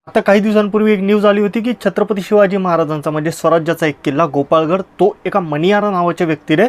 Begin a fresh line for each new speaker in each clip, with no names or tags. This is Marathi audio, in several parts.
आता काही दिवसांपूर्वी एक न्यूज आली होती की छत्रपती शिवाजी महाराजांचा म्हणजे स्वराज्याचा एक किल्ला गोपाळगड तो एका मणियारा नावाच्या व्यक्तीने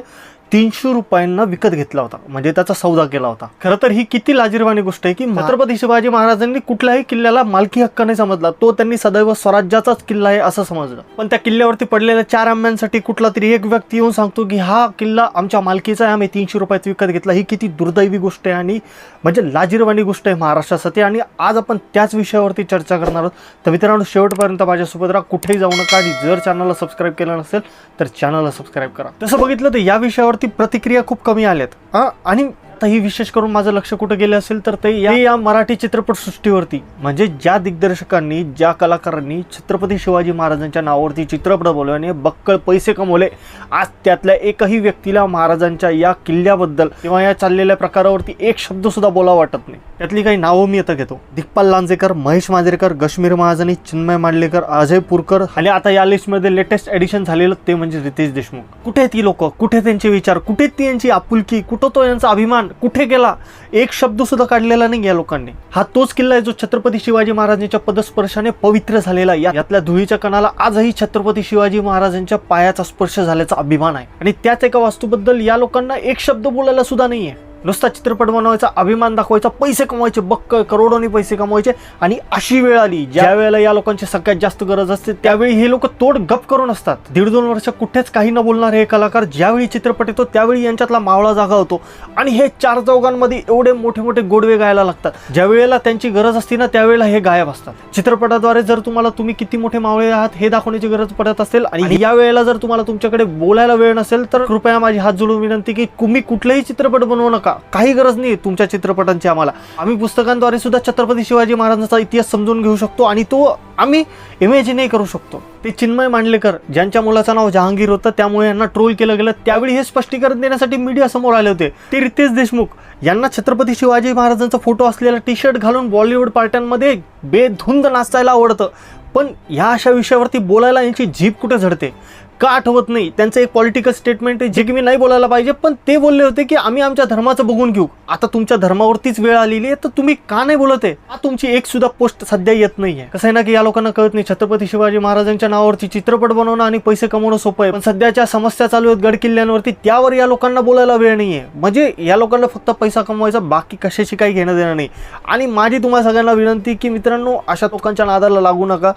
300 रुपयांना विकत घेतला होता, म्हणजे त्याचा सौदा केला होता। खरं तर ही किती लाजिरवाणी गोष्ट आहे की छत्रपती शिवाजी महाराजांनी कुठल्याही किल्ल्याला मालकी हक्क नाही समजला, तो त्यांनी सदैव स्वराज्याचाच किल्ला आहे असं समजलं। पण त्या किल्ल्यावरती पडलेल्या 4 आंब्यांसाठी कुठला तरी एक व्यक्ती येऊन सांगतो की हा किल्ला आमच्या मालकीचा आहे, आम्ही 300 रुपयात विकत घेतला। ही किती दुर्दैवी गोष्ट आहे आणि म्हणजे लाजिरवाणी गोष्ट आहे महाराष्ट्रासाठी, आणि आज आपण त्याच विषयावरती चर्चा करणार आहोत। तर मित्रांनो, शेवटपर्यंत माझ्यासोबत राहा, कुठेही जाऊ नका, आणि जर चॅनलला सबस्क्राईब केलं नसेल तर चॅनलला सबस्क्राईब करा। तसं बघितलं तर या विषयावरती प्रतिक्रिया खूप कमी आल्यात आणि आता ही विशेष करून माझं लक्ष कुठे गेलं असेल तर ते या मराठी चित्रपटसृष्टीवरती, म्हणजे ज्या दिग्दर्शकांनी ज्या कलाकारांनी छत्रपती शिवाजी महाराजांच्या नावावरती चित्रपट बनवले आणि बक्कळ पैसे कमवले, आज त्यातल्या एकही व्यक्तीला महाराजांच्या या किल्ल्याबद्दल किंवा या चाललेल्या प्रकारावरती एक शब्द सुद्धा बोला वाटत नाही। त्यातली काही नावं मी आता घेतो: दिग्पाल लांजेकर, महेश मांजरेकर, कश्मीर महाजनी, चिन्मय मांडलेकर, अजय पुरकर, आणि आता या लिस्टमध्ये लेटेस्ट एडिशन झालेलं ते म्हणजे रितेश देशमुख। कुठे आहेत ही लोक? कुठे त्यांचे विचार? कुठे ती यांची आपुलकी? कुठं तो यांचा अभिमान कुठे गेला? एक शब्द सुद्धा काढलेला नाही या लोकांनी। हा तोच किल्ला आहे जो छत्रपती शिवाजी महाराजांच्या पदस्पर्शाने पवित्र झालेला, यातल्या धुळीच्या कणाला आजही छत्रपती शिवाजी महाराजांच्या पायाचा स्पर्श झाल्याचा अभिमान आहे, आणि त्याच एका वास्तूबद्दल या लोकांना एक शब्द बोलायला सुद्धा नाहीये। नुसता चित्रपट बनवायचा, अभिमान दाखवायचा, पैसे कमवायचे, बक्कळ करोडोनी पैसे कमवायचे, आणि अशी वेळ आली ज्या वेळेला या लोकांची सगळ्यात जास्त गरज असते त्यावेळी हे लोक तोड गप करून असतात। 1.5-2 वर्ष कुठेच काही न बोलणार हे कलाकार ज्यावेळी चित्रपट येतो त्यावेळी यांच्यातला मावळा जागा होतो, आणि हे 4 चौघांमध्ये एवढे मोठे मोठे गोडवे गायला लागतात। ज्या वेळेला त्यांची गरज असते ना त्यावेळेला हे गायब असतात। चित्रपटाद्वारे जर तुम्हाला तुम्ही किती मोठे मावळे आहात हे दाखवण्याची गरज पडत असेल, आणि या वेळेला जर तुम्हाला तुमच्याकडे बोलायला वेळ नसेल तर कृपया माझी हात जोडून विनंती की तुम्ही कुठलेही चित्रपट बनवू नका, काही गरज नाही तुमच्या चित्रपटांची आम्हाला। आम्ही पुस्तकांद्वारे सुद्धा छत्रपती शिवाजी महाराजांचा इतिहास समजून घेऊ शकतो, आणि तो आम्ही इमॅजिनही करू शकतो। ते चिन्मय मांडलेकर ज्यांच्या मुलाचं नाव जहांगीर होतं त्यामुळे यांना ट्रोल केलं गेलं, त्यावेळी हे स्पष्टीकरण देण्यासाठी मीडिया समोर आले होते। ते रितेश देशमुख यांना छत्रपती शिवाजी महाराजांचा फोटो असलेला टी शर्ट घालून बॉलिवूड पार्ट्यांमध्ये बेधुंद नाचायला आवडतं, पण या अशा विषयावरती बोलायला यांची जीभ कुठे झडते का आठवत नाही। त्यांचं एक पॉलिटिकल स्टेटमेंट आहे जे की मी नाही बोलायला पाहिजे, पण ते बोलले होते की आम्ही आमच्या धर्माचं बघून घेऊ। आता तुमच्या धर्मावरतीच वेळ आलेली आहे तर तुम्ही का नाही बोलत आहे? तुमची एक सुद्धा पोस्ट सध्या येत नाहीये। कसं आहे ना की या लोकांना कळत नाही छत्रपती शिवाजी महाराजांच्या नावावरती चित्रपट बनवणं आणि पैसे कमवणं सोपं आहे, पण सध्याच्या समस्या चालू आहेत गड किल्ल्यांवरती त्यावर या लोकांना बोलायला वेळ नाहीये। म्हणजे या लोकांना फक्त पैसा कमवायचा, बाकी कशाशी काही घेणं देणं नाही। आणि माझी तुम्हाला सगळ्यांना विनंती की मित्रांनो, अशा लोकांच्या नादाला लागू नका।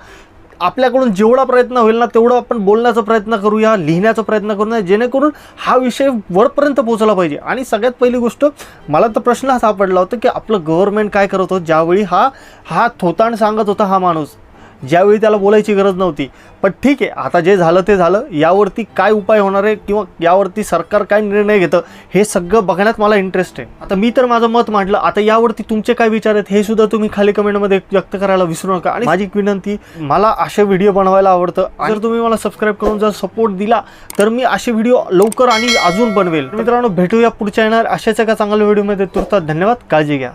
आपल्याकडून जेवढा प्रयत्न होईल ना तेवढं आपण बोलण्याचा प्रयत्न करूया, लिहिण्याचा प्रयत्न करूया, जेणेकरून हा विषय वरपर्यंत पोहोचला पाहिजे। आणि सगळ्यात पहिली गोष्ट मला तर प्रश्न हा सापडला होता की आपलं गव्हर्नमेंट काय करत होतं ज्यावेळी हा थोतांड सांगत होता हा माणूस, ज्यावेळी त्याला बोलायची गरज नव्हती। पण ठीक आहे, आता जे झालं ते झालं, यावरती काय उपाय होणार आहे किंवा यावरती सरकार काय निर्णय घेतं हे सगळं बघण्यात मला इंटरेस्ट आहे। आता मी तर माझं मत मांडलं, आता यावरती तुमचे काय विचार आहेत हे सुद्धा तुम्ही खाली कमेंटमध्ये व्यक्त करायला विसरू नका। आणि माझी एक विनंती, मला असे व्हिडिओ बनवायला आवडतं, जर तुम्ही मला सबस्क्राईब करून जर सपोर्ट दिला तर मी असे व्हिडिओ लवकर आणि अजून बनवेल। मित्रांनो, भेटूया पुढच्या येणार अशाच एका चांगल्या व्हिडिओमध्ये। तुर्तास धन्यवाद, काळजी घ्या।